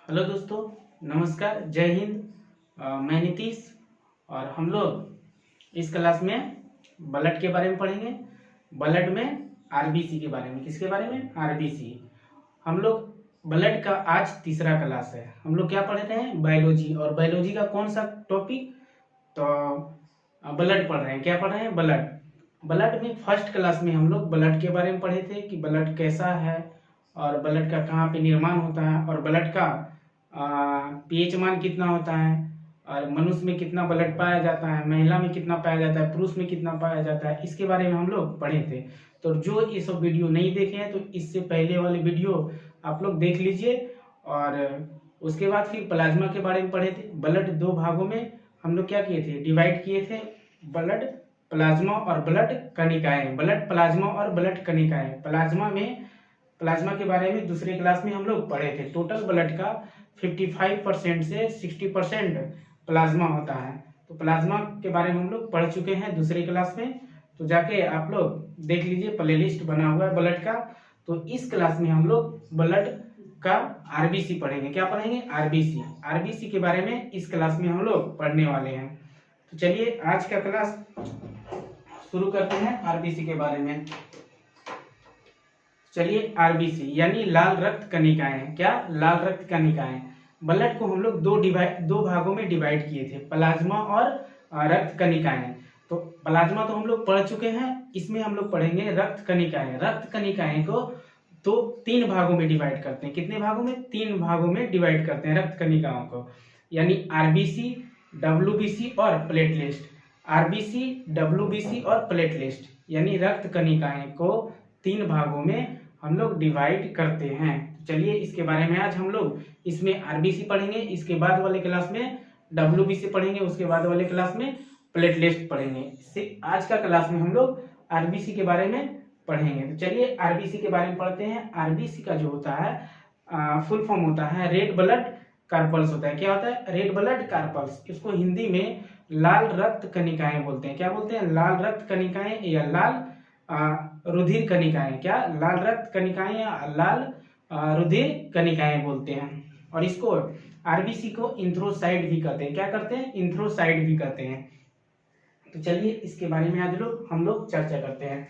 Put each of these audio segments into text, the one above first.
Hello दोस्तों, नमस्कार, जय हिंद। मैं नीतीश और हम लोग इस क्लास में ब्लड के बारे में पढ़ेंगे। ब्लड में आरबीसी के बारे में। किसके बारे में? आरबीसी। हम लोग ब्लड का आज तीसरा क्लास है। हम लोग क्या पढ़ रहे हैं? बायोलॉजी। और बायोलॉजी का कौन सा टॉपिक? तो ब्लड पढ़ रहे हैं। क्या पढ़ रहे हैं? ब्लड। ब्लड में फर्स्ट क्लास में हम लोग ब्लड के बारे में पढ़े थे कि ब्लड कैसा है और ब्लड का कहाँ पे निर्माण होता है और ब्लड का पीएच मान कितना होता है और मनुष्य में कितना ब्लड पाया जाता है, महिला में कितना पाया जाता है, पुरुष में कितना पाया जाता है, इसके बारे में हम लोग पढ़े थे। तो जो ये सब वीडियो नहीं देखे हैं तो इससे पहले वाले वीडियो आप लोग देख लीजिए। और उसके बाद फिर प्लाज्मा के बारे में पढ़े थे। ब्लड दो भागों में हम लोग क्या किए थे? डिवाइड किए थे। ब्लड प्लाज्मा और ब्लड कणिकाएं। ब्लड प्लाज्मा और ब्लड कणिकाएं। प्लाज्मा के बारे में दूसरे क्लास में हम लोग पढ़े थे। टोटल ब्लड का 55% से 60% प्लाज्मा होता है। तो प्लाज्मा के बारे में हम लोग पढ़ चुके हैं दूसरी क्लास में। तो जाके आप लोग देख लीजिए, प्लेलिस्ट बना हुआ है ब्लड का। तो इस क्लास में हम लोग ब्लड का आरबीसी पढ़ेंगे। क्या पढ़ेंगे? आरबीसी। आरबीसी के बारे में इस क्लास में हम लोग पढ़ने वाले हैं। तो चलिए आज का क्लास शुरू करते हैं आरबीसी के बारे में। चलिए, आरबीसी यानी लाल रक्त कणिकाएं। क्या? लाल रक्त कणिकाएं। ब्लड को हम लोग दो भागों में डिवाइड किए थे, प्लाज्मा और रक्त कणिकाएं। तो प्लाज्मा तो हम लोग पढ़ चुके हैं, इसमें हम लोग पढ़ेंगे रक्त कणिकाएं। रक्त कणिकाएं को तो 3 भागों में डिवाइड करते हैं। कितने भागों में? 3 भागों में डिवाइड करते हैं रक्त कणिकाओं को, यानी आरबीसी, डब्ल्यूबीसी और प्लेटलेट। आरबीसी, डब्ल्यूबीसी और प्लेटलेट यानी रक्त कणिकाएं को 3 भागों में हम लोग डिवाइड करते हैं। चलिए इसके बारे में आज हम लोग इसमें आरबीसी पढ़ेंगे, इसके बाद वाले क्लास में डब्ल्यूबीसी पढ़ेंगे, उसके बाद वाले क्लास में प्लेटलेट पढ़ेंगे। इससे आज का क्लास में हम लोग आरबीसी के बारे में पढ़ेंगे। तो चलिए आरबीसी के बारे में पढ़ते हैं। आरबीसी का जो होता है फुल फॉर्म होता है रेड ब्लड कार्पल्स होता है। क्या होता है? Red blood carpals. इसको हिंदी में लाल रक्त कणिकाएं बोलते हैं। क्या बोलते हैं? लाल रक्त कणिकाएं या लाल रुधिर कणिकाएं। क्या? लाल रक्त कणिकाएं या लाल रुधिर कणिकाएं बोलते हैं। और इसको आरबीसी को इंथ्रोसाइट भी कहते हैं। क्या करते हैं? इंथ्रोसाइट भी कहते हैं। तो चलिए इसके बारे में आज हम लोग चर्चा करते हैं।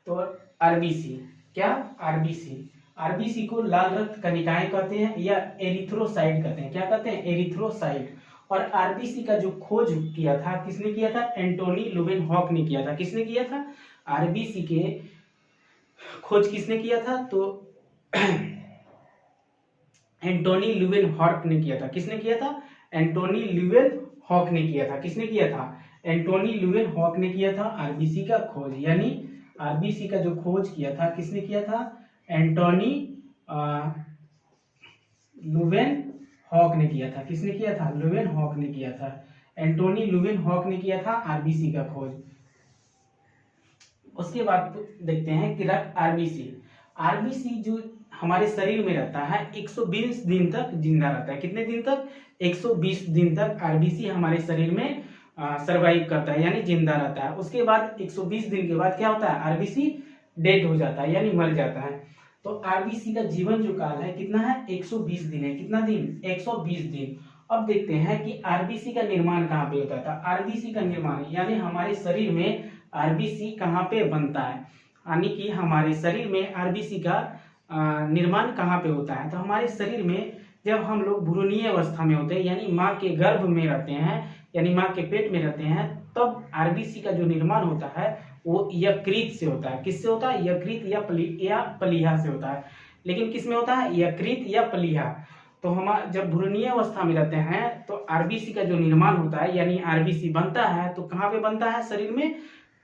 तो आरबीसी क्या? आरबीसी आरबीसी को लाल रक्त कणिकाएं कहते हैं या एरिथ्रोसाइट कहते हैं। क्या कहते हैं? एरिथ्रोसाइट। और आरबीसी का जो खोज किया था, किसने किया था? एंटोनी लुवेनहॉक ने किया था। किसने किया था? आरबीसी के खोज किसने किया था? तो एंटोनी लुवेनहॉक ने किया था। किसने किया था? एंटोनी लुवेनहॉक ने किया था। किसने किया था? एंटोनी लुवेनहॉक ने किया था आरबीसी का खोज। यानी आरबीसी का जो खोज किया था, किसने किया था? एंटोनी लुवेनहॉक ने किया था। किसने किया था? लुवेनहॉक ने किया था। एंटोनी लुवेनहॉक ने किया था आरबीसी का खोज। उसके बाद देखते हैं कि आरबीसी आरबीसी जो हमारे शरीर में रहता है 120 दिन तक जिंदा रहता है। कितने दिन तक? 120 दिन तक आरबीसी हमारे शरीर में सरवाइव करता है, यानी जिंदा रहता है। उसके बाद 120 दिन के बाद क्या होता है? आरबीसी डेड हो जाता है, यानी मर जाता है। तो आरबीसी का जीवन जो काल है कितना है? 120 दिन है। कितना दिन? 120 दिन। अब देखते हैं कि आरबीसी का निर्माण कहाँ पे होता था। आरबीसी का निर्माण यानी हमारे शरीर में आरबीसी कहाँ पे बनता है, यानी कि हमारे शरीर में आरबीसी का निर्माण कहाँ पे होता है। तो हमारे शरीर में जब हम लोग भ्रूणीय अवस्था में होते हैं, यानी माँ के गर्भ में रहते हैं, यानी माँ के पेट में रहते हैं, तब आरबीसी का जो निर्माण होता है वो यकृत से होता है। किससे होता है? यकृत या प्लीहा से होता है। लेकिन किस में होता है? यकृत या प्लीहा। तो हम जब भ्रूणीय अवस्था में रहते हैं तो आरबीसी का जो निर्माण होता है, यानी आरबीसी बनता है, तो कहाँ पे बनता है शरीर में?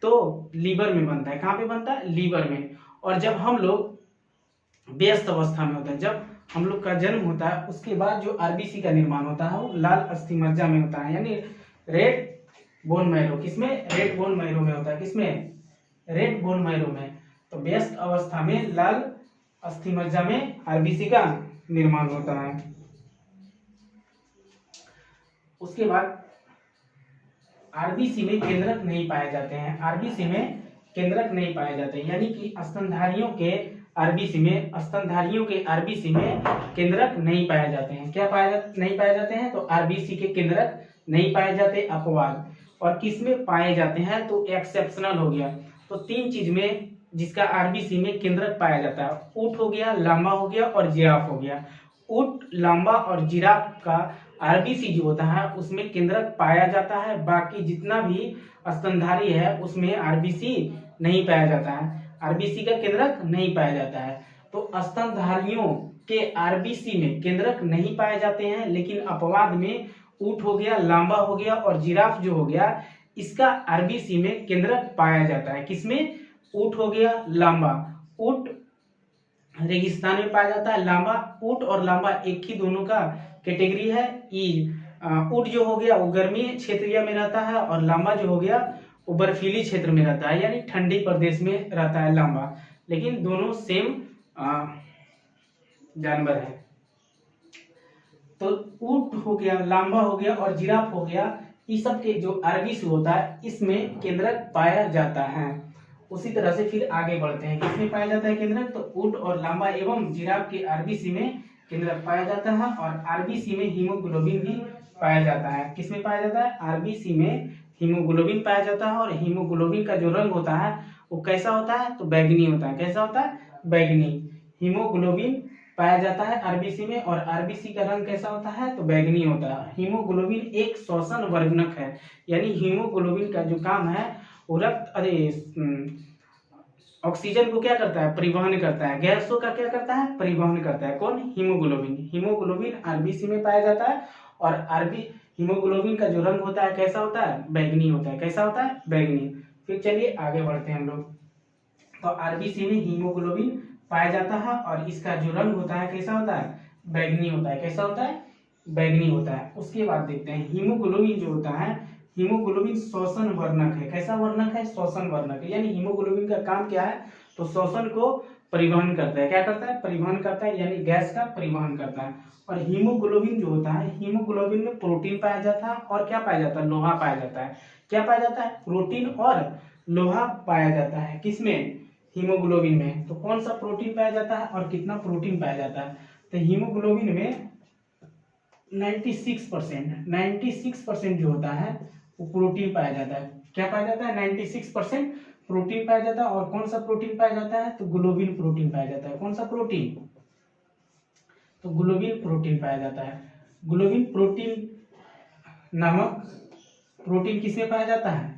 तो लीवर में बनता है। कहाँ पे बनता है? लीवर में। और जब हम लोग व्यस्त अवस्था में होते हैं, जब हम लोग का जन्म होता है, उसके बाद जो आरबीसी का निर्माण होता है वो लाल अस्थिमज्जा में होता है, यानी रेड बोन मैरो। किसमें? रेड बोन मैरो में होता है। किसमें? रेड बोन मैरो में। तो व्यस्त अवस्था में लाल अस्थिमज्जा में आरबीसी का निर्माण होता है। उसके बाद आरबीसी में केंद्रक नहीं पाए जाते हैं। आरबीसी में केंद्रक नहीं पाए जाते, यानी कि स्तनधारियों के आरबीसी में, स्तनधारियों के आरबीसी में केंद्रक नहीं पाए जाते हैं। क्या नहीं पाए जाते हैं? तो आरबीसी के केंद्रक नहीं पाए जाते, अपवाद। और किस में पाए जाते हैं? तो एक्सेप्शनल हो गया। तो 3 चीज में जिसका आरबीसी में केंद्रक पाया जाता है, ऊंट हो गया, लामा हो गया और जिराफ हो गया। ऊंट, लामा और जिराफ का आरबीसी जो होता है उसमें केंद्रक पाया जाता है, बाकी जितना भी स्तनधारी है उसमें आरबीसी नहीं पाया जाता है, आरबीसी का केंद्रक नहीं पाया जाता है। तो स्तनधारियों के आरबीसी में केंद्रक नहीं पाए जाते हैं, लेकिन अपवाद में ऊंट हो गया, लामा हो गया और जिराफ जो हो गया, इसका आरबीसी में केंद्रक पाया जाता है। किसमें? ऊंट हो गया, लामा। ऊंट रेगिस्तान में पाया जाता है, लामा, ऊंट और लामा एक ही दोनों का कैटेगरी है। ऊंट जो हो गया वो गर्मी क्षेत्रीय में रहता है और लामा जो हो गया वो बर्फीली क्षेत्र में रहता है, यानी ठंडी प्रदेश में रहता है लामा। लेकिन दोनों सेम जानवर है। तो ऊंट हो गया, लामा हो गया और जिराफ हो गया, इस सब के जो आरबीसी होता है इसमें केंद्रक पाया जाता है। उसी तरह से फिर आगे बढ़ते हैं, किसमें पाया जाता है केंद्रक? तो ऊंट और लामा एवं जिराफ के आरबीसी में केंद्रक पाया जाता है और आरबीसी में हीमोग्लोबिन भी पाया जाता है। किसमें पाया जाता है? आरबीसी में हीमोग्लोबिन पाया जाता है। और हीमोग्लोबिन का जो रंग होता है वो कैसा होता है? तो बैंगनी होता है। कैसा होता है? बैंगनी। हीमोग्लोबिन पाया जाता है आरबीसी में और आरबीसी का रंग कैसा होता है? तो बैंगनी होता है। हीमोग्लोबिन एक श्वसन वर्धनक है, यानी हीमोग्लोबिन का जो काम है वो ऑक्सीजन को क्या करता है? परिवहन करता है। गैसों का क्या करता है? परिवहन करता है। कौन? हीमोग्लोबिन। हीमोग्लोबिन आरबीसी में पाया जाता है और हीमोग्लोबिन का जो रंग होता है कैसा होता है? बैंगनी होता है। कैसा होता है? बैंगनी। फिर चलिए आगे बढ़ते हैं हम लोग। तो आरबीसी में हीमोग्लोबिन पाया जाता है और इसका जो रंग होता है कैसा होता है? बैंगनी होता है। कैसा होता है? बैंगनी होता है। उसके बाद देखते हैं हीमोग्लोबिन जो होता है, हीमोग्लोबिन श्वसन वर्णक है। कैसा वर्णक है? श्वसन वर्णक है। यानी हीमोग्लोबिन का काम क्या है? तो श्वसन को परिवहन करता है। क्या करता है? परिवहन करता है, यानी गैस का परिवहन करता है। और हीमोग्लोबिन जो होता है, हीमोग्लोबिन में प्रोटीन पाया जाता है और क्या पाया जाता है? लोहा पाया जाता है। क्या पाया जाता है? प्रोटीन और लोहा पाया जाता है। किसमें? हीमोग्लोबिन में। तो कौन सा प्रोटीन पाया जाता है और कितना प्रोटीन पाया जाता है? तो हीमोग्लोबिन में 96% जो होता है वो प्रोटीन पाया जाता है। क्या पाया जाता है? 96% प्रोटीन पाया जाता है। और कौन सा प्रोटीन पाया जाता है? तो ग्लोबिन प्रोटीन पाया जाता है। कौन सा प्रोटीन? तो ग्लोबिन प्रोटीन पाया जाता है। ग्लोबिन प्रोटीन नामक प्रोटीन किसमें पाया जाता है?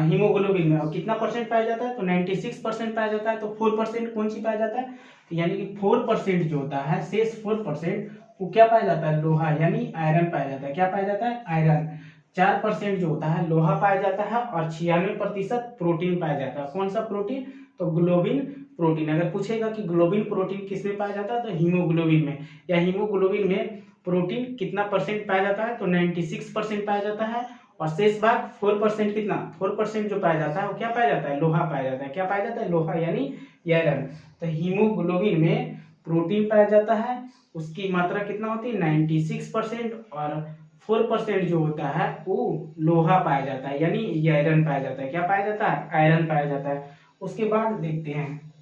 हीमोग्लोबिन में। और कितना परसेंट पाया जाता है? तो 96% पाया जाता है। तो 4% कौन सी पाया जाता है? तो यानी कि 4% जो होता है, शेष 4% वो क्या पाया जाता है? लोहा, यानी आयरन पाया जाता है। क्या पाया जाता है? आयरन। 4% जो होता है लोहा पाया जाता है और 96% प्रोटीन पाया जाता है। कौन सा प्रोटीन? तो ग्लोबिन प्रोटीन। अगर पूछेगा कि ग्लोबिन प्रोटीन किसमें पाया जाता है, तो हीमोग्लोबिन में। या हीमोग्लोबिन में प्रोटीन कितना परसेंट पाया जाता है? तो 96% पाया जाता है। और शेष भाग 4% कितना? 4% जो पाया जाता है वो क्या पाया जाता है? लोहा पाया जाता है। क्या पाया जाता है? लोहा, यानी आयरन। तो हीमोग्लोबिन में प्रोटीन पाया जाता है, उसकी मात्रा कितना होती है? 96%। और 4% जो होता है वो लोहा पाया जाता है, यानी आयरन पाया जाता है। क्या पाया जाता है? आयरन पाया जाता है। उसके बाद देखते हैं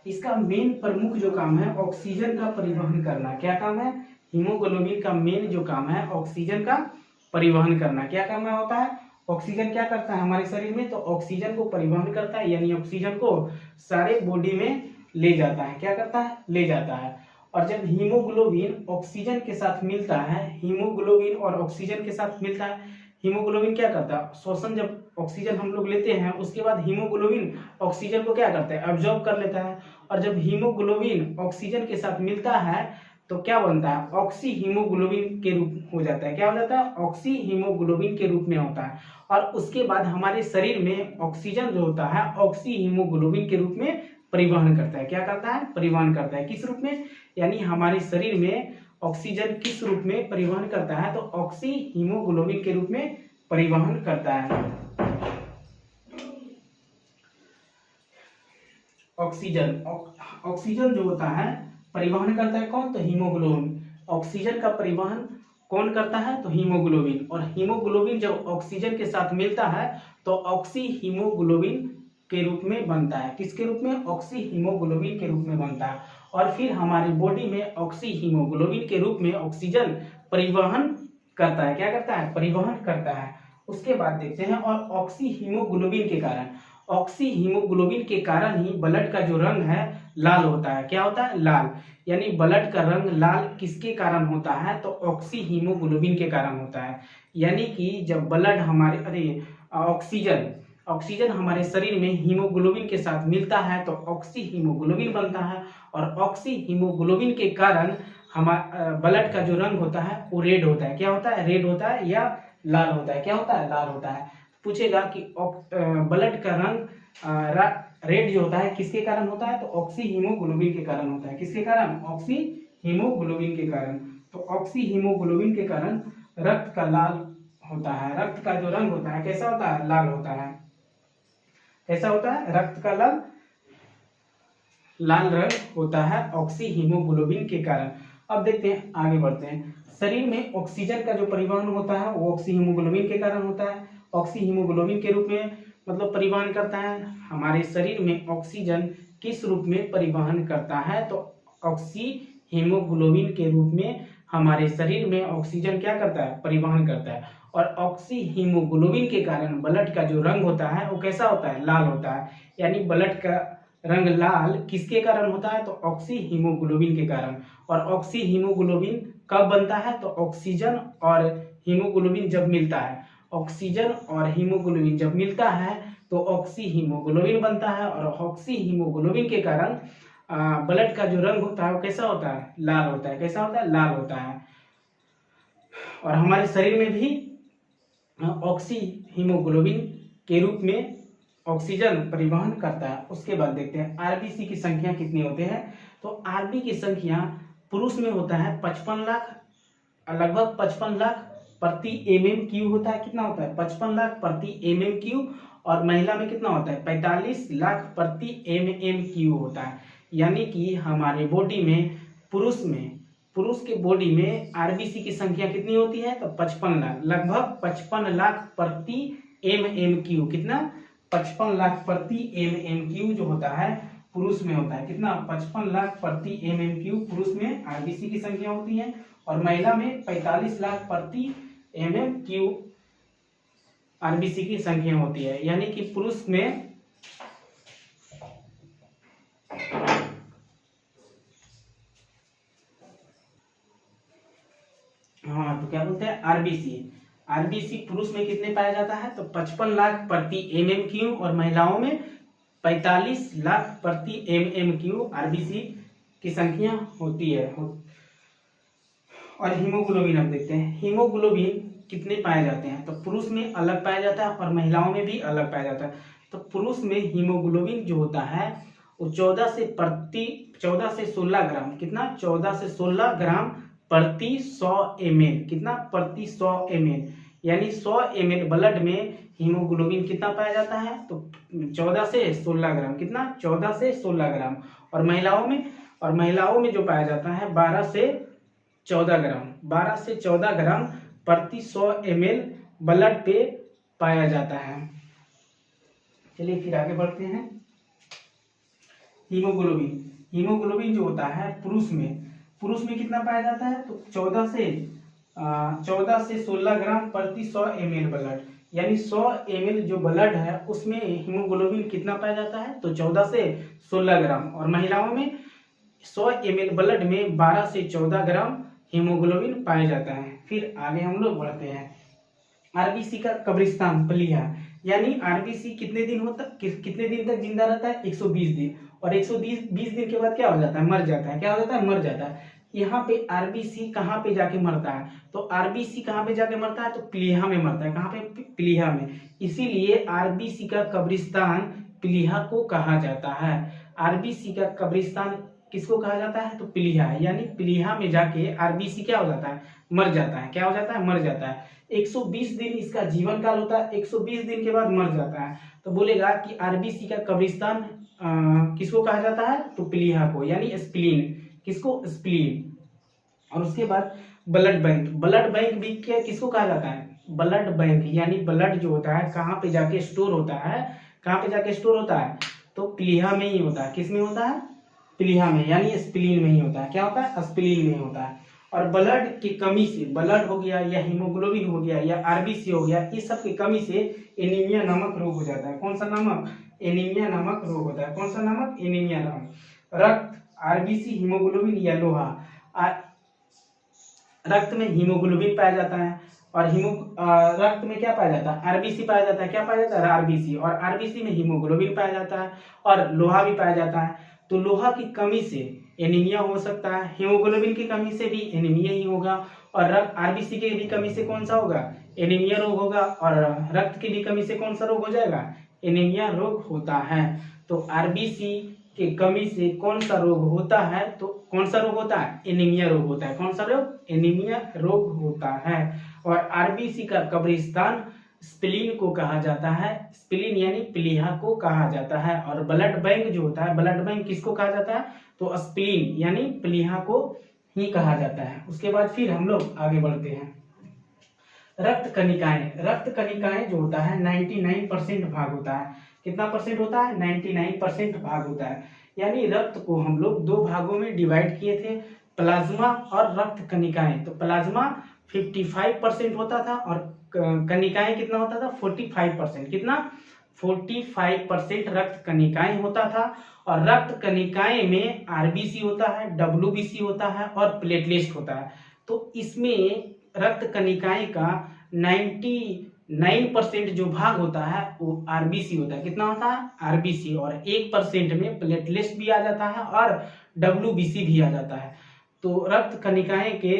इसका मेन प्रमुख जो काम है ऑक्सीजन का परिवहन करना। क्या काम है? हीमोग्लोबिन का मेन जो काम है ऑक्सीजन का परिवहन करना। क्या काम होता है? ऑक्सीजन क्या करता है हमारे शरीर में? तो ऑक्सीजन को परिवहन करता है, यानी ऑक्सीजन को सारे बॉडी में ले जाता है। क्या करता है? ले जाता है। और जब हीमोग्लोबिन ऑक्सीजन के साथ मिलता है, हीमोग्लोबिन और ऑक्सीजन के साथ मिलता है, हीमोग्लोबिन क्या करता है? श्वसन, जब ऑक्सीजन हम लोग लेते हैं उसके बाद हीमोग्लोबिन ऑक्सीजन को क्या करता है? अब्जॉर्ब कर लेता है। और जब हीमोग्लोबिन ऑक्सीजन के साथ मिलता है तो क्या बनता है? ऑक्सी हीमोग्लोबिन के रूप हो जाता है। क्या हो जाता है? ऑक्सी हीमोग्लोबिन के रूप में होता है। और उसके बाद हमारे शरीर में ऑक्सीजन जो होता है ऑक्सी हीमोग्लोबिन के रूप में परिवहन करता है। क्या करता है? परिवहन करता है। किस रूप में? यानी हमारे शरीर में ऑक्सीजन किस रूप में परिवहन करता है? तो ऑक्सी हीमोग्लोबिन के रूप में परिवहन करता है। ऑक्सीजन जो होता है परिवहन करता है कौन? तो हीमोग्लोबिन। ऑक्सीजन का परिवहन कौन करता है? तो हीमोग्लोबिन। और हीमोग्लोबिन जब ऑक्सीजन के साथ मिलता है तो ऑक्सी हीमोग्लोबिन के रूप में बनता है। किसके रूप में? ऑक्सी हीमोग्लोबिन के रूप में बनता है। और फिर हमारी बॉडी में ऑक्सी हीमोग्लोबिन के रूप में ऑक्सीजन परिवहन करता है। क्या करता है? परिवहन करता है। उसके बाद देखते हैं, और ऑक्सी हीमोग्लोबिन के कारण, ऑक्सी हीमोग्लोबिन के कारण ही ब्लड का जो रंग है लाल होता है। क्या होता है? लाल। यानी ब्लड का रंग लाल किसके कारण होता है? तो ऑक्सी हीमोग्लोबिन के कारण होता है। यानी कि जब ब्लड हमारे ऑक्सीजन ऑक्सीजन हमारे शरीर में हीमोग्लोबिन के साथ मिलता है तो ऑक्सी हीमोग्लोबिन बनता है। और ऑक्सी हीमोग्लोबिन के कारण हमारा ब्लड का जो रंग होता है वो रेड होता है। क्या होता है? रेड होता है या लाल होता है। क्या होता है? लाल होता है। पूछेगा कि ब्लड का रंग रेड जो होता है किसके कारण होता है? तो ऑक्सी हीमोग्लोबिन के कारण होता है। किसके कारण? ऑक्सी हीमोग्लोबिन के कारण। तो ऑक्सी हीमोग्लोबिन के कारण रक्त का लाल होता है। रक्त का जो रंग होता है कैसा होता है? लाल होता है। कैसा होता है? रक्त का लाल रंग होता है ऑक्सी हीमोग्लोबिन के कारण। अब देखते हैं, आगे बढ़ते हैं। शरीर में ऑक्सीजन का जो परिवहन होता है वो ऑक्सी हीमोग्लोबिन के कारण होता है। ऑक्सी हीमोग्लोबिन के रूप में मतलब परिवहन करता है। हमारे शरीर में ऑक्सीजन किस रूप में परिवहन करता है? तो ऑक्सी हीमोग्लोबिन के रूप में हमारे शरीर में ऑक्सीजन क्या करता है? परिवहन करता है। और ऑक्सी हीमोग्लोबिन के कारण ब्लड का जो रंग होता है वो कैसा होता है? लाल होता है। यानी ब्लड का रंग लाल किसके कारण होता है? तो ऑक्सी हीमोग्लोबिन के कारण। और ऑक्सी हीमोग्लोबिन कब बनता है? तो ऑक्सीजन और हीमोग्लोबिन जब मिलता है। ऑक्सीजन और हीमोग्लोबिन जब मिलता है तो ऑक्सी हीमोग्लोबिन बनता है। और ऑक्सी हीमोग्लोबिन के कारण ब्लड का जो रंग होता है वो कैसा होता है? लाल होता है। कैसा होता है? लाल होता है। और हमारे शरीर में भी ऑक्सी हीमोग्लोबिन के रूप में ऑक्सीजन परिवहन करता है। उसके बाद देखते हैं आरबीसी की संख्या कितनी होते हैं। तो आरबी की संख्या पुरुष में होता है 55 लाख, लगभग 55 लाख प्रति MM³ होता है। कितना होता है? 55 लाख प्रति MM³। और महिला में कितना होता है? 45 लाख प्रति MM³ होता है। यानी कि हमारे बॉडी में पुरुष के बॉडी में आरबीसी की संख्या कितनी होती है? तो 55 लाख, लगभग 55 लाख प्रति MM³। कितना? 55 लाख प्रति MM³ जो होता है पुरुष में होता है। कितना? 55 लाख प्रति MM³ पुरुष में आरबीसी की संख्या होती है। और महिला में 45 लाख प्रति MM³ आरबीसी की संख्या होती है। यानी कि पुरुष में तो क्या बोलते हैं? आरबीसी पुरुष में कितने पाया जाता है? तो 55 लाख प्रति MM³ और महिलाओं में 45 लाख प्रति MM³ आरबीसी की संख्या होती है। और हीमोग्लोबिन अब देखते हैं, हीमोग्लोबिन कितने पाए जाते हैं? तो पुरुष में अलग पाया जाता है और महिलाओं में भी अलग पाया जाता है। तो पुरुष में हीमोग्लोबिन जो होता है वो 14 से 16 ग्राम, कितना? 14 से 16 ग्राम प्रति 100 ml। कितना? प्रति 100 ml। यानी 100 ml ब्लड में हीमोग्लोबिन कितना पाया जाता है? तो 14 से 16 ग्राम। कितना? 14 से 16 ग्राम। और महिलाओं में जो पाया जाता है 12 से 14 ग्राम, 12 से 14 ग्राम प्रति 100 ml ब्लड पे पाया जाता है। चलिए फिर आगे बढ़ते हैं। हीमोग्लोबिन जो होता है पुरुष में कितना पाया जाता है? तो 14 से 16 ग्राम प्रति 100 ml ब्लड। यानी 100 ml जो ब्लड है उसमें हीमोग्लोबिन कितना पाया जाता है? तो 14 से 16 ग्राम। और महिलाओं में 100 ml ब्लड में 12 से 14 ग्राम हीमोग्लोबिन पाया जाता है। फिर आगे हम लोग बढ़ते हैं। आरबीसी का कब्रिस्तान प्लीहा, यानी आरबीसी कितने दिन तक जिंदा रहता है? 120 दिन। और 120 दिन के बाद क्या हो जाता है? मर जाता है। क्या हो जाता है? मर जाता है। यहाँ पे आरबीसी कहाँ पे जाके मरता है? तो आरबीसी कहाँ पे जाके मरता है? तो प्लीहा में मरता है। कहाँ पे? प्लीहा में। इसीलिए आरबीसी का कब्रिस्तान प्लीहा को कहा जाता है। आरबीसी का कब्रिस्तान किसको कहा जाता है? तो प्लीहा। यानी प्लीहा में जाके आरबीसी क्या हो जाता है? मर जाता है। क्या हो जाता है? मर जाता है। 120 दिन इसका जीवन काल होता है, 120 दिन के बाद मर जाता है। तो बोलेगा कि आरबीसी का कब्रिस्तान किसको कहा जाता है? तो प्लीहा को, यानी स्प्लीन। किसको? स्प्लीन। और उसके बाद ब्लड बैंक भी किसको कहा जाता है? Blood bank. यानी ब्लड जो होता है कहाँ पे जाके स्टोर होता है? कहाँ पे जाके स्टोर होता है? तो प्लीहा में ही होता है। किस में होता है? प्लीहा में, यानी स्प्लीन में ही होता है। क्या होता है? स्प्लीन में ही होता है। और ब्लड की कमी से, ब्लड हो गया या हीमोग्लोबिन हो गया या आरबीसी हो गया, इस सब की कमी से एनीमिया नामक रोग हो जाता है। कौन सा नामक? एनीमिया नामक रोग होता है। कौन सा नामक? एनीमिया नामक। रक्त, आरबीसी, हीमोग्लोबिन या लोहा। रक्त में हीमोग्लोबिन पाया जाता है और रक्त में क्या पाया जाता है? आरबीसी पाया जाता है। क्या पाया जाता है? आरबीसी। और आरबीसी में हीमोग्लोबिन पाया जाता है और लोहा भी पाया जाता है। तो लोहा की कमी से एनीमिया हो सकता है, हीमोग्लोबिन की कमी से भी एनीमिया ही होगा, और आरबीसी की भी कमी से कौन सा होगा? एनीमिया रोग होगा। और रक्त की भी कमी से कौन सा रोग हो जाएगा? एनीमिया रोग होता है। तो आरबीसी की कमी से कौन सा रोग होता है? तो कौन सा रोग होता है? एनीमिया रोग होता है। कौन सा रोग? एनीमिया रोग होता है। और आरबीसी का कब्रिस्तान स्प्लीन को कहा जाता है। स्प्लीन यानी प्लीहा को कहा जाता है। और ब्लड बैंक जो होता है, ब्लड बैंक किसको कहा जाता है? तो स्प्लीन यानी प्लीहा को ही कहा जाता है। उसके बाद फिर हम लोग आगे बढ़ते हैं। रक्त कणिकाएं। रक्त कणिकाएं जो होता है 99% भाग होता है। कितना परसेंट होता है? 99% भाग होता है। यानी रक्त को हम लोग दो भागों में डिवाइड किए थे, प्लाज्मा और रक्त कणिकाएं। तो प्लाज्मा 55% होता था और कणिकाएं कितना होता था? 45%। कितना? 45% रक्त कणिकाएं होता था। और रक्त कणिकाएं में आरबीसी होता है, डब्ल्यूबीसी होता है और प्लेटलेट होता है। तो इसमें रक्त कणिकाएं का 99% जो भाग होता है वो आरबीसी होता है। कितना होता है? आरबीसी। और 1% में प्लेटलेट भी आ जाता है और डब्ल्यूबीसी भी आ जाता है। तो रक्त कणिकाएं के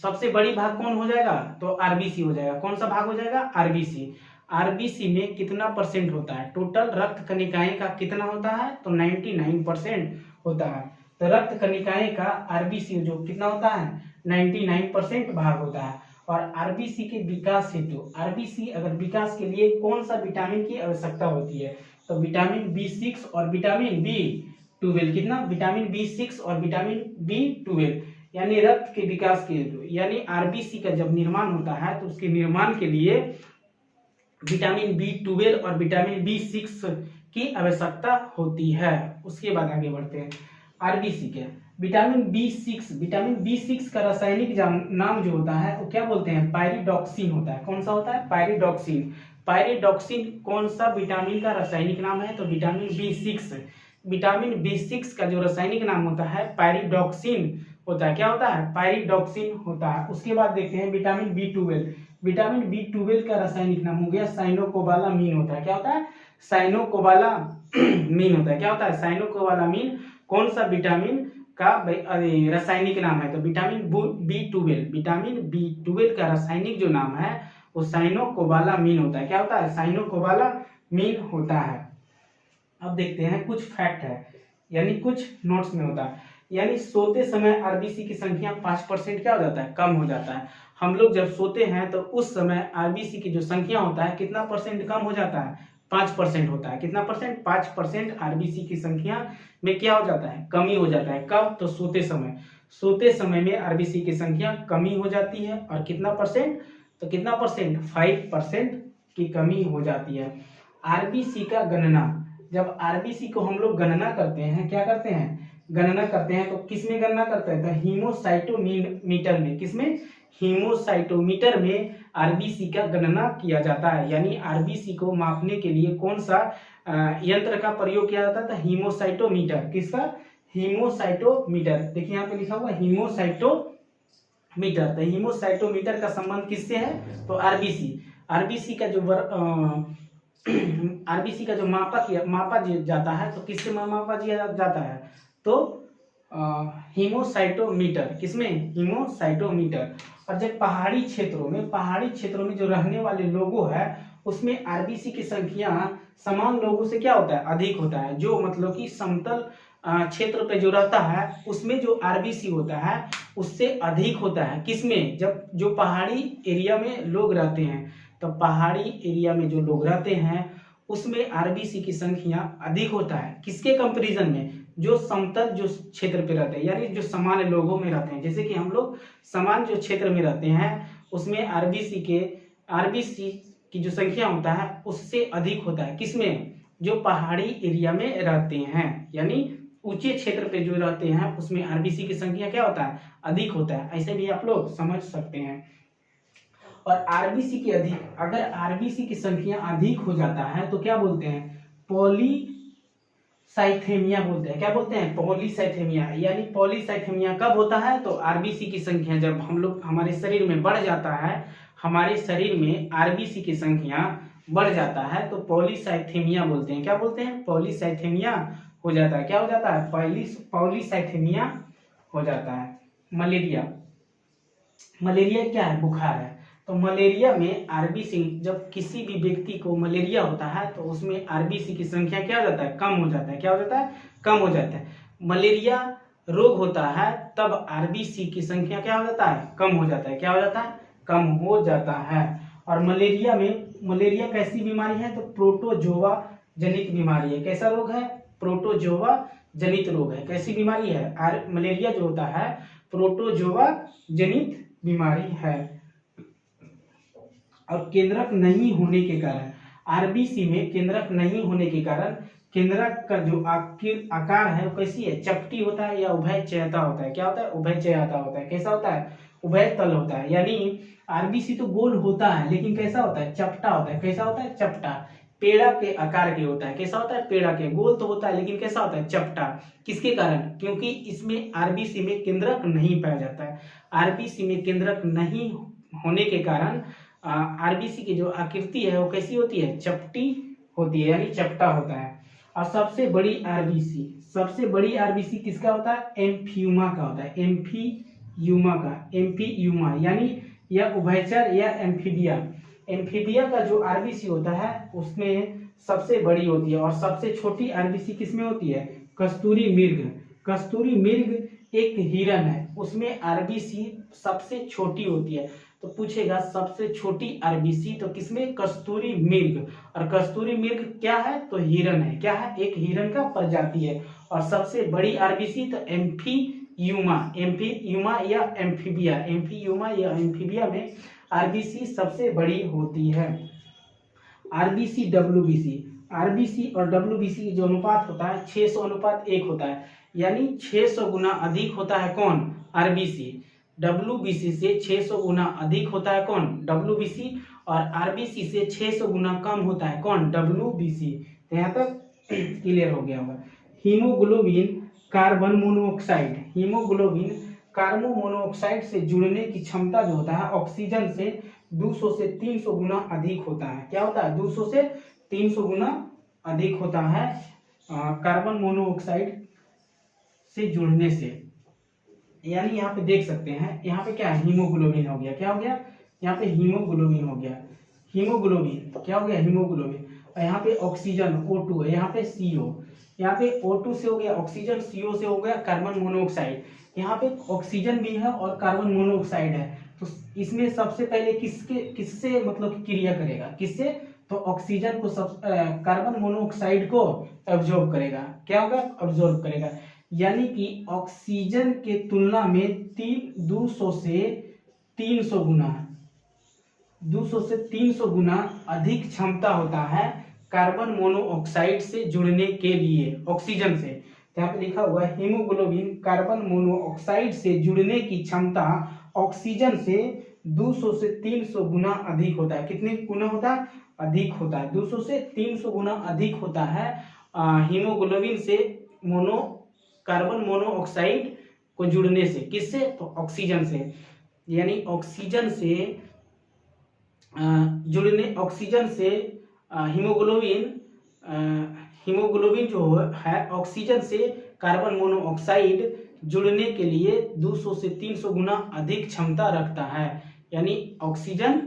सबसे बड़ी भाग कौन हो जाएगा? तो आरबीसी हो जाएगा। कौन सा भाग हो जाएगा? आरबीसी। आरबीसी में कितना परसेंट होता है? टोटल रक्त कणिकाएं का कितना होता है? तो 99% होता है। तो रक्त कणिकाएं का आरबीसी जो कितना होता है? 99% भाग होता है। और आरबीसी के विकास हेतु, आरबीसी अगर विकास के लिए कौन सा विटामिन की आवश्यकता होती है? तो विटामिन B6 और विटामिन B12। कितना? विटामिन B6 और विटामिन B12। यानी रक्त के विकास के हेतु, यानी आरबीसी का जब निर्माण होता है तो उसके निर्माण के लिए विटामिन B12 और विटामिन B6 की आवश्यकता होती है। उसके बाद आगे बढ़ते हैं। आरबीसी के विटामिन B6 का रासायनिक नाम जो होता है वो क्या बोलते हैं? पायरिडॉक्सिन होता है। कौन सा होता है? पायरिडॉक्सिन। पायरिडॉक्सिन कौन सा विटामिन का रासायनिक नाम है? तो विटामिन B6। विटामिन B6 का जो रासायनिक नाम होता है पायरिडॉक्सिन होता है। क्या होता है? पायरिडॉक्सिन होता है। उसके बाद देखते हैं विटामिन B12। विटामिन B12 का रासायनिक नाम हो गया साइनोकोबालामीन होता है। क्या होता है? साइनोकोबालामीन होता है। क्या होता है? साइनोकोबालामीन कौन सा विटामिन का रासायनिक नाम है? तो विटामिन B12। विटामिन B12 का रासायनिक जो नाम है वो साइनोकोबालामीन होता है। क्या होता है? साइनोकोबालामीन होता है। अब देखते हैं कुछ फैक्ट है, यानी कुछ नोट्स में होता है। यानी सोते समय आरबीसी की संख्या 5% क्या हो जाता है? कम हो जाता है। हम लोग जब सोते हैं तो उस समय आरबीसी की जो संख्या होता है कितना परसेंट कम हो जाता है? 5% होता है। कितना परसेंट? 5% आरबीसी की संख्या में क्या हो जाता है? कमी हो जाता है। कब? तो सोते समय। सोते समय में आरबीसी की संख्या कमी हो जाती है। और कितना परसेंट? तो कितना परसेंट? 5% की कमी हो जाती है। आरबीसी का गणना, जब आरबीसी को हम लोग गणना करते हैं, क्या करते हैं? गणना करते हैं तो किस में गणना करते हैं? तो हीमोसाइटोमीटर में। किसमें? हीमोसाइटोमीटर में आरबीसी का गणना किया जाता है। यानी आरबीसी को मापने के लिए कौन सा यंत्र का प्रयोग किया जाता था? हीमोसाइटोमीटर। किसका? हीमोसाइटोमीटर। देखिए यहाँ पे लिखा हुआ हीमोसाइटोमीटर। तो हीमोसाइटोमीटर का संबंध किससे है? तो आरबीसी। आरबीसी का जो आरबीसी का जो मापा जाता है तो किससे मापा जाता है? तो हीमोसाइटोमीटर। किसमें? हीमोसाइटोमीटर। और जब पहाड़ी क्षेत्रों में जो रहने वाले लोगों है उसमें आरबीसी की संख्या समान लोगों से क्या होता है? अधिक होता है। जो मतलब कि समतल क्षेत्र पे जो रहता है उसमें जो आरबीसी होता है उससे अधिक होता है। किसमें? जब जो पहाड़ी एरिया में लोग रहते हैं, तो पहाड़ी एरिया में जो लोग रहते हैं उसमें आरबीसी की संख्या अधिक होता है। किसके कंपैरिजन में? जो समतल जो क्षेत्र पे रहते हैं, यानी जो सामान्य लोगों में रहते हैं। जैसे कि हम लोग सामान्य जो क्षेत्र में रहते हैं उसमें आरबीसी की जो संख्या होता है उससे अधिक होता है। किसमें? जो पहाड़ी एरिया में रहते हैं, यानी ऊंचे क्षेत्र पे जो रहते हैं उसमें आरबीसी की संख्या क्या होता है? अधिक होता है। ऐसे भी आप लोग समझ सकते हैं। और आरबीसी की अधिक, अगर आरबीसी की संख्या अधिक हो जाता है तो क्या बोलते हैं? पॉलीसाइथेमिया बोलते हैं। क्या बोलते हैं? पॉलीसाइथेमिया। यानी पॉलीसाइथेमिया कब होता है? तो आरबीसी की संख्या जब हमारे शरीर में बढ़ जाता है, हमारे शरीर में आरबीसी की संख्या बढ़ जाता है तो पॉलीसाइथेमिया बोलते हैं। क्या बोलते हैं? पॉलीसाइथेमिया हो जाता है। क्या हो जाता है? पॉलीसाइथेमिया हो जाता है। मलेरिया, मलेरिया क्या है? बुखार है। तो मलेरिया में आरबीसी, जब किसी भी व्यक्ति को मलेरिया होता है तो उसमें आरबीसी की संख्या क्या हो जाता है? कम हो जाता है। क्या हो जाता है? कम हो जाता है। मलेरिया रोग होता है तब आरबीसी की संख्या क्या हो जाता है? कम हो जाता है। क्या हो जाता है? कम हो जाता है। और मलेरिया में, मलेरिया कैसी बीमारी है? तो प्रोटोजोआ जनित बीमारी है। कैसा रोग है? प्रोटोजोआ जनित रोग है। कैसी बीमारी है? मलेरिया जो होता है प्रोटोजोआ जनित बीमारी है। और केंद्रक नहीं होने के कारण, आरबीसी में केंद्रक नहीं होने के कारण केंद्रक का जो आकार है वो कैसी है? चपटी होता है या उभयचयता होता है। क्या होता है? उभयचयता होता है। कैसा होता है? उभय तल होता है। यानी आरबीसी तो गोल होता है लेकिन कैसा होता है? चपटा होता है। कैसा होता है? चपटा। पेड़ा के आकार के होता है। कैसा होता है? पेड़ा के। गोल तो होता है लेकिन कैसा होता है? चपटा। किसके कारण? क्योंकि इसमें आरबीसी में केंद्रक नहीं पाया जाता है। आरबीसी में केंद्रक नहीं होने के कारण आरबीसी की जो आकृति है वो कैसी होती है? चपटी होती है, यानी चपटा होता है। और सबसे बड़ी आरबीसी, सबसे बड़ी आरबीसी किसका होता है? एम्फियूमा का होता है। एम्फियूमा का, एम्फियूमा यानी या उभयचर या एम्फीबिया। एम्फीबिया का जो आरबीसी होता है उसमें सबसे बड़ी होती है। और सबसे छोटी आरबीसी किसमें होती है? कस्तूरी मृग। कस्तूरी मृग एक हिरन है, उसमें आरबीसी सबसे छोटी होती है। तो पूछेगा सबसे छोटी आरबीसी तो किसमें? कस्तूरी मृग। और कस्तूरी मृग क्या है? तो हिरन है। क्या है? एक हिरन का प्रजाति है। और सबसे बड़ी आरबीसी तो एम्फीयूमा, एम्फीयूमा या एम्फीबिया, एम्फीयूमा या एम्फीबिया में आरबीसी सबसे बड़ी होती है। आरबीसी डब्ल्यूबीसी, आरबीसी और डब्ल्यूबीसी जो अनुपात होता है 600:1 होता है। यानी 600 गुना अधिक होता है कौन? आरबीसी। डब्ल्यूबीसी से 600 गुना अधिक होता है कौन? डब्ल्यूबीसी। और आरबीसी से 600 गुना कम होता है कौन? डब्ल्यूबीसी। तो यहाँ तक क्लियर हो गया होगा। Haemoglobin carbon monoxide, haemoglobin carbon monoxide से जुड़ने की क्षमता जो होता है ऑक्सीजन से 200 से 300 गुना अधिक होता है। क्या होता है? 200 से 300 गुना अधिक होता है कार्बन मोनोऑक्साइड से जुड़ने से। यानी यहाँ पे देख सकते हैं, यहाँ पे क्या है? हीमोग्लोबिन हो गया। क्या हो गया? यहाँ पे हीमोग्लोबिन हो गया। हीमोग्लोबिन क्या हो गया? हीमोग्लोबिन। और यहाँ पे ऑक्सीजन O2 है, यहाँ पे CO, यहाँ पे O2 से हो गया ऑक्सीजन, CO से हो गया कार्बन मोनोऑक्साइड। यहाँ पे ऑक्सीजन भी है और कार्बन मोनोऑक्साइड है। तो इसमें सबसे पहले किससे मतलब क्रिया करेगा? किससे? तो ऑक्सीजन को कार्बन मोनोऑक्साइड को एब्जॉर्ब करेगा। क्या होगा? एब्जॉर्ब करेगा। यानी कि ऑक्सीजन के तुलना में 200 से 300 गुना, 200 से 300 गुना अधिक क्षमता होता है कार्बन मोनोऑक्साइड से जुड़ने के लिए ऑक्सीजन से। यहाँ पे लिखा हुआ है हीमोग्लोबिन कार्बन मोनोऑक्साइड से जुड़ने की क्षमता ऑक्सीजन से 200 से 300 गुना अधिक होता है। कितने गुना होता है? अधिक होता है। 200 से 300 गुना अधिक होता है हीमोग्लोबिन से कार्बन मोनोऑक्साइड को जुड़ने से। किससे? तो ऑक्सीजन से। यानी ऑक्सीजन से जुड़ने, ऑक्सीजन से हीमोग्लोबिन जो है ऑक्सीजन से कार्बन मोनोऑक्साइड जुड़ने के लिए 200 से 300 गुना अधिक क्षमता रखता है। यानी ऑक्सीजन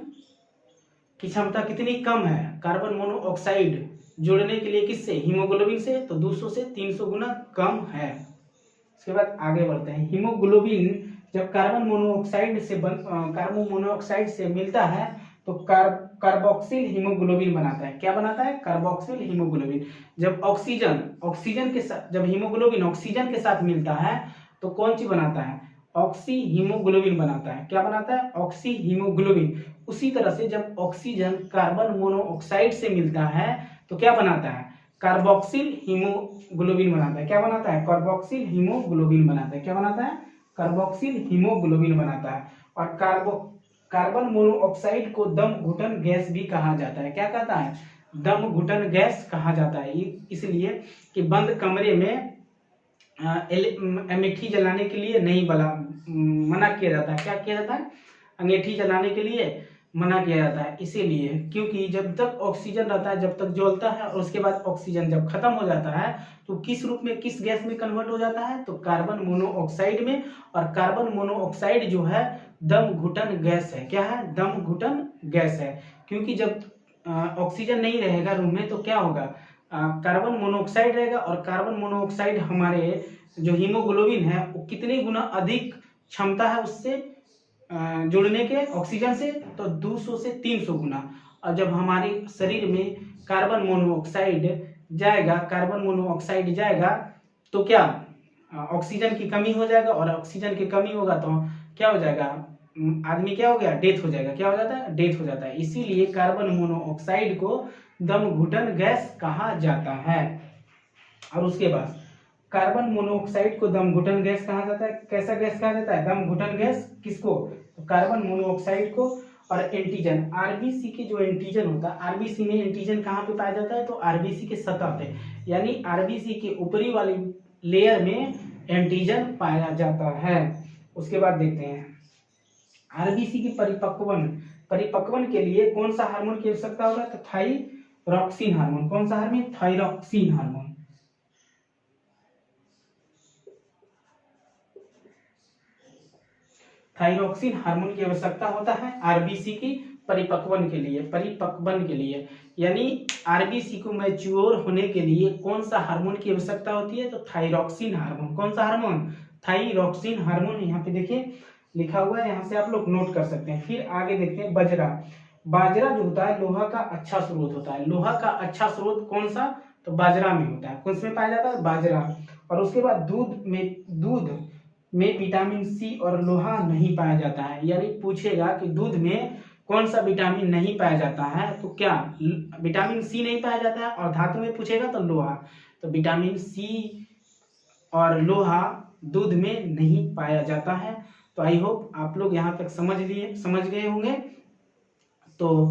की क्षमता कितनी कम है कार्बन मोनोऑक्साइड जुड़ने के लिए? किससे? हीमोग्लोबिन से। तो 200 से 300 गुना कम है। इसके बाद आगे बढ़ते हैं। हीमोग्लोबिन जब कार्बन मोनोऑक्साइड से मिलता है तो कार्बोक्सिल हीमोग्लोबिन बनाता है। क्या बनाता है? Carboxyl haemoglobin. जब ऑक्सीजन के साथ, जब हीमोग्लोबिन ऑक्सीजन के साथ मिलता है तो कौन सी बनाता है? ऑक्सी हीमोग्लोबिन बनाता है। क्या बनाता है? Oxy haemoglobin. उसी तरह से जब ऑक्सीजन कार्बन मोनोऑक्साइड से मिलता है तो क्या बनाता है? कार्बोक्सिल हीमोग्लोबिन बनाता है। क्या बनाता है? कार्बोक्सिल हीमोग्लोबिन बनाता है। क्या बनाता है? कार्बोक्सिल हीमोग्लोबिन बनाता है। और कार्बन मोनोऑक्साइड को दम घुटन गैस भी कहा जाता है। क्या कहता है? दम घुटन गैस कहा जाता है। इसलिए कि बंद कमरे में अंगीठी जलाने के लिए नहीं मना किया जाता है। क्या किया जाता है? अंगीठी जलाने के लिए मना किया जाता है। इसीलिए क्योंकि जब तक ऑक्सीजन रहता है, जब तक जलता है, और उसके बाद ऑक्सीजन जब खत्म हो जाता है तो किस रूप में, किस गैस में कन्वर्ट हो जाता है? तो कार्बन मोनोऑक्साइड में। और कार्बन मोनोऑक्साइड जो है दम घुटन गैस है। क्या है? दम घुटन गैस है। क्योंकि जब ऑक्सीजन नहीं रहेगा रूम में तो क्या होगा? कार्बन मोनोऑक्साइड रहेगा, और कार्बन मोनोऑक्साइड हमारे जो हीमोग्लोबिन है वो कितने गुना अधिक क्षमता है उससे जुड़ने के ऑक्सीजन से? तो 200 से 300 गुना। और जब हमारे शरीर में कार्बन मोनोऑक्साइड जाएगा तो क्या ऑक्सीजन की कमी हो जाएगा, और ऑक्सीजन की कमी होगा तो क्या हो जाएगा? आदमी क्या हो गया? डेथ हो जाएगा। क्या हो जाता है? डेथ हो जाता है। इसीलिए कार्बन मोनोऑक्साइड को दम घुटन गैस कहा जाता है। और उसके बाद कार्बन मोनोऑक्साइड को दम घुटन गैस कहा जाता है। कैसा गैस कहा जाता है? दम घुटन गैस। किसको? तो कार्बन मोनोऑक्साइड को। और एंटीजन, आरबीसी के जो एंटीजन होता है, आरबीसी में एंटीजन कहाँ पे पाया जाता है? तो आरबीसी के सतह पे, यानी आरबीसी के ऊपरी वाली लेयर में एंटीजन पाया जाता है। उसके बाद देखते हैं आरबीसी के परिपक्वन के लिए कौन सा हार्मोन की आवश्यकता होगा? तो थाइरोक्सिन हार्मोन। कौन सा hormone? Thyroxine hormone. Thyroxine hormone की आवश्यकता होता है आरबीसी की परिपक्वन के लिए। यानी आरबीसी को मैच्योर होने के लिए कौन सा हार्मोन की आवश्यकता होती है? तो थाइरोक्सिन हार्मोन। कौन सा हार्मोन? Thyroxine hormone. यहाँ पे देखिए लिखा हुआ है, यहाँ से आप लोग नोट कर सकते हैं। फिर आगे देखते हैं बाजरा जो होता है लोहा का अच्छा स्रोत होता है। लोहा का अच्छा स्रोत कौन सा? तो बाजरा में होता है। कौन से में पाया जाता है? बाजरा। और उसके बाद दूध में विटामिन सी और लोहा नहीं पाया जाता है। यानी पूछेगा कि दूध में कौन सा विटामिन नहीं पाया जाता है, तो क्या विटामिन सी नहीं पाया जाता है। और धातु में पूछेगा तो लोहा। तो विटामिन सी और लोहा दूध में नहीं पाया जाता है। तो आई होप आप लोग यहाँ तक समझ गए होंगे। तो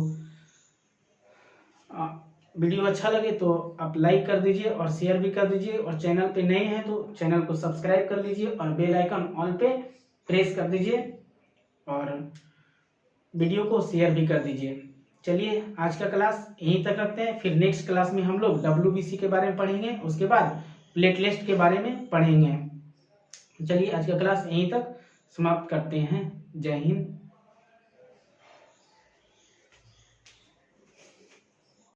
वीडियो अच्छा लगे तो आप लाइक कर दीजिए और शेयर भी कर दीजिए, और चैनल पे नए हैं तो चैनल को सब्सक्राइब कर लीजिए और बेल आइकन ऑल पे प्रेस कर दीजिए, और वीडियो को शेयर भी कर दीजिए। चलिए आज का क्लास यहीं तक रखते हैं। फिर नेक्स्ट क्लास में हम लोग WBC के बारे में पढ़ेंगे, उसके बाद प्लेटलिस्ट के बारे में पढ़ेंगे। चलिए आज का क्लास यहीं तक समाप्त करते हैं। जय हिंद।